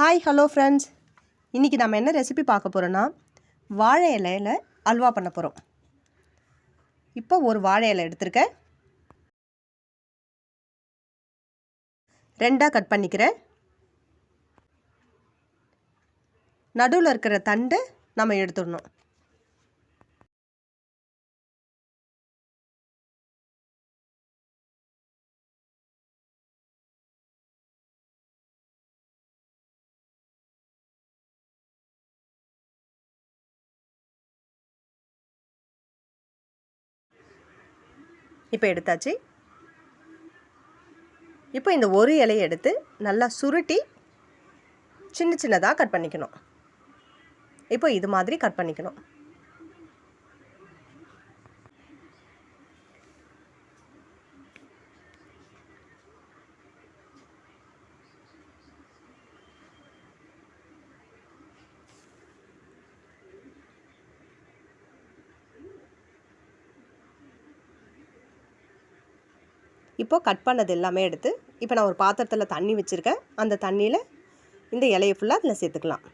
Hi hello friends, இன்றைக்கி நம்ம என்ன ரெசிபி பார்க்க போகிறோன்னா வாழை இலையில் அல்வா பண்ண போகிறோம். இப்போ ஒரு வாழை இலை எடுத்துருக்கேன், ரெண்டாக கட் பண்ணிக்கிறேன். நடுவில் இருக்கிற தண்டு நம்ம எடுத்துடணும். இப்போ எடுத்தாச்சு. இப்போ இந்த ஒரு இலையை எடுத்து நல்லா சுருட்டி சின்ன சின்னதாக கட் பண்ணிக்கணும். இப்போ இது மாதிரி கட் பண்ணிக்கணும். இப்போது கட் பண்ணது எல்லாமே எடுத்து இப்போ நான் ஒரு பாத்திரத்தில் தண்ணி வச்சுருக்கேன். அந்த தண்ணியில் இந்த இலையை ஃபுல்லாக அதில் சேர்த்துக்கலாம்.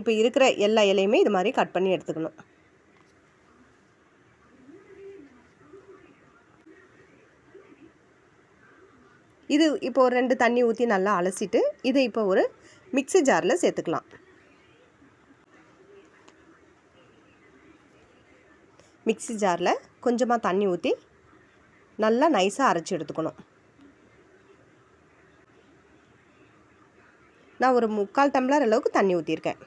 இப்போ இருக்கிற எல்லா இலையுமே இது மாதிரி கட் பண்ணி எடுத்துக்கணும். இது இப்போ ஒரு 2 தண்ணி ஊற்றி நல்லா அலசிட்டு இதை இப்போ ஒரு மிக்ஸி ஜாரில் சேர்த்துக்கலாம். மிக்ஸி ஜாரில் கொஞ்சமாக தண்ணி ஊற்றி நல்லா நைஸாக அரைச்சி எடுத்துக்கணும். நான் ஒரு 3/4 டம்ளர் அளவுக்கு தண்ணி ஊற்றிருக்கேன்.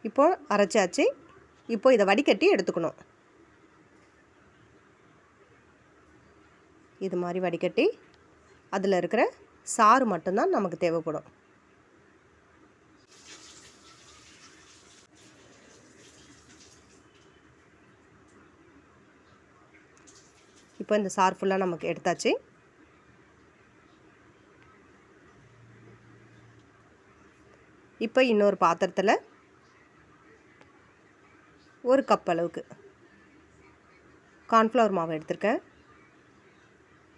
இப்போது அரைச்சாச்சு. இப்போ இதை வடிகட்டி எடுத்துக்கணும். இது மாதிரி வடிகட்டி அதில் இருக்கிற சாறு மட்டும்தான் நமக்கு தேவைப்படும். இப்போ இந்த சாறு ஃபுல்லாக நமக்கு எடுத்தாச்சு. இப்போ இன்னொரு பாத்திரத்தில் 1 கப் அளவுக்கு கார்ன்ஃப்ளவர் மாவு எடுத்திருக்கேன்.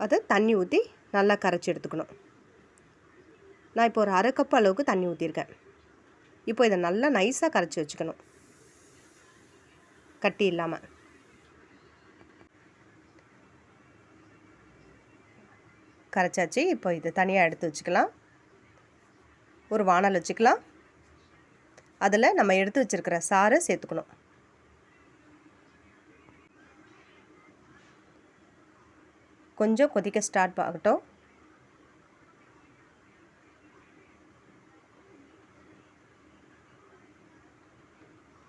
அதை தண்ணி ஊற்றி நல்லா கரைச்சி எடுத்துக்கணும். நான் இப்போ ஒரு 1/2 கப் அளவுக்கு தண்ணி ஊற்றிருக்கேன். இப்போ இதை நல்லா நைஸாக கரைச்சி வச்சுக்கணும், கட்டி இல்லாமல். கரைச்சாச்சு. இப்போ இதை தனியாக எடுத்து வச்சுக்கலாம். ஒரு வாணல் வச்சுக்கலாம். அதில் நம்ம எடுத்து வச்சுருக்கிற சாறை சேர்த்துக்கணும். கொஞ்சம் கொதிக்க ஸ்டார்ட் ஆகட்டும்.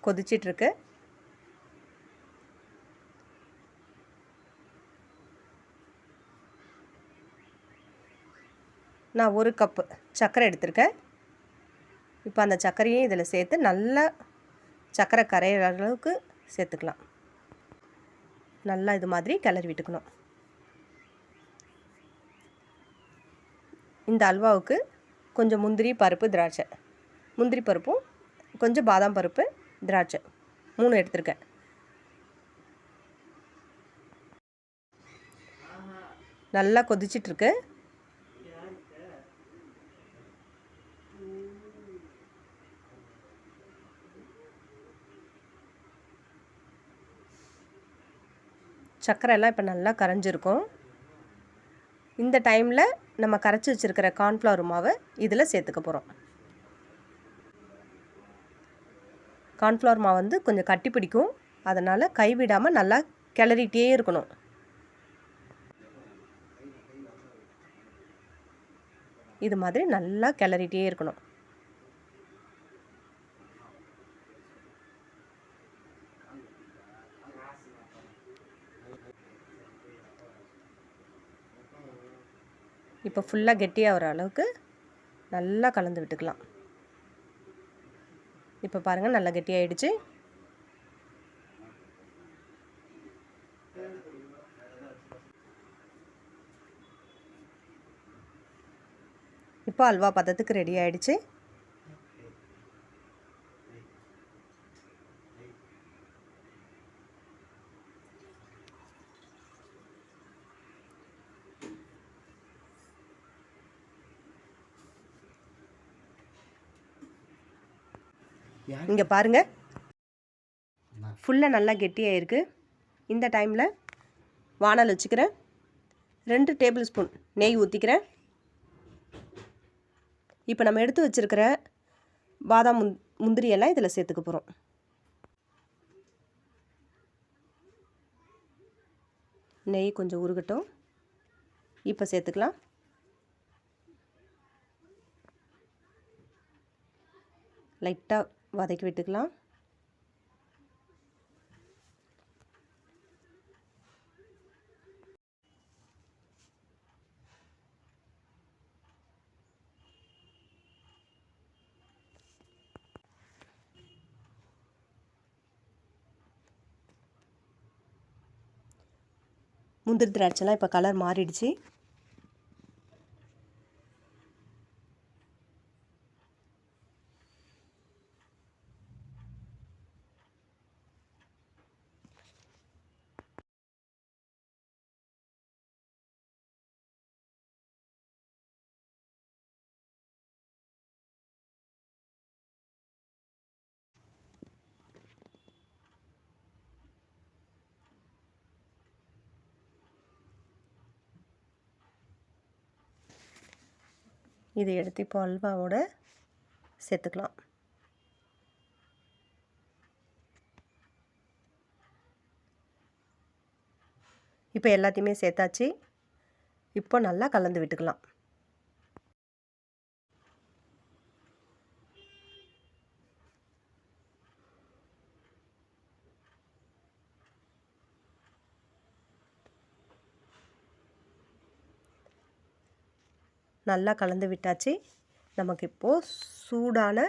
கொதிச்சிட்ருக்கு. நான் 1 கப்பு சர்க்கரை எடுத்திருக்கேன். இப்போ அந்த சர்க்கரையும் இதில் சேர்த்து நல்லா சர்க்கரை கரையிற அளவுக்கு சேர்த்துக்கலாம். நல்லா இது மாதிரி கிளறி விட்டுக்கணும். இந்த அல்வாவுக்கு கொஞ்சம் முந்திரி பருப்பு, திராட்சை, முந்திரி பருப்பும் கொஞ்சம் பாதாம் பருப்பு, திராட்சை 3 எடுத்திருக்கேன். நல்லா கொதிச்சிட்ருக்கு. சர்க்கரை எல்லாம் இப்போ நல்லா கரைஞ்சிருக்கும். இந்த டைமில் நம்ம கரைச்சி வச்சுருக்கிற கார்ன்ஃப்ளவர் மாவை இதில் சேர்த்துக்க போகிறோம். கார்ன்ஃப்ளவர் மாவு வந்து கொஞ்சம் கட்டி பிடிக்கும், அதனால் கைவிடாமல் நல்லா கிளறிட்டே இருக்கணும். இது மாதிரி நல்லா கிளறிட்டே இருக்கணும். இப்போ ஃபுல்லாக கெட்டியாகிற அளவுக்கு நல்லா கலந்து விட்டுக்கலாம். இப்போ பாருங்கள், நல்லா கெட்டியாகிடுச்சு. இப்போ அல்வா பதத்துக்கு ரெடி ஆகிடுச்சு. இங்கே பாருங்கள், ஃபுல்லாக நல்லா கெட்டியாக இருக்குது. இந்த டைமில் வானல் வச்சுக்கிறேன். 2 டேபிள் ஸ்பூன் நெய் ஊற்றிக்கிறேன். இப்போ நம்ம எடுத்து வச்சுருக்கிற பாதாம் முந்திரியெல்லாம் இதில் சேர்த்துக்க போகிறோம். நெய் கொஞ்சம் உருகட்டும். இப்போ சேர்த்துக்கலாம். லைட்டாக வதக்கி விட்டுக்கலாம். முந்திரி திராட்சைலாம் இப்போ கலர் மாறிடுச்சு. இதை எடுத்து இப்போ அல்வாவோட சேர்த்துக்கலாம். இப்போ எல்லாத்தையுமே சேர்த்தாச்சு. இப்போ நல்லா கலந்து விட்டுக்கலாம். நல்லா கலந்து விட்டாச்சு. நமக்கு இப்போது சூடான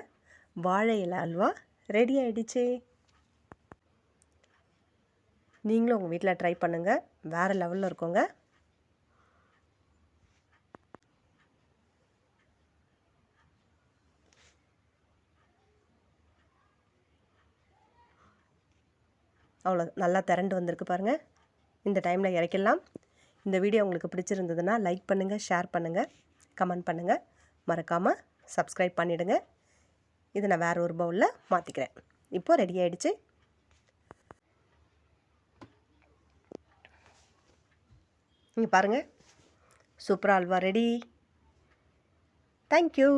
வாழை இலை அல்வா ரெடி ஆகிடுச்சு. நீங்களும் உங்கள் வீட்டில் ட்ரை பண்ணுங்கள். வேறு லெவலில் இருக்குங்க. அவ்வளோ நல்லா திரண்டு வந்திருக்கு பாருங்கள். இந்த டைமில் இறக்கிடலாம். இந்த வீடியோ உங்களுக்கு பிடிச்சிருந்ததுன்னா லைக் பண்ணுங்கள், ஷேர் பண்ணுங்கள், கமெண்ட் பண்ணுங்கள். மறக்காமல் சப்ஸ்கிரைப் பண்ணிவிடுங்க. இதை நான் வேறு ஒரு பவுலில் மாற்றிக்கிறேன். இப்போது ரெடி ஆகிடுச்சு. இங்கே பாருங்கள், சூப்பராக அல்வா ரெடி. தேங்க்யூ.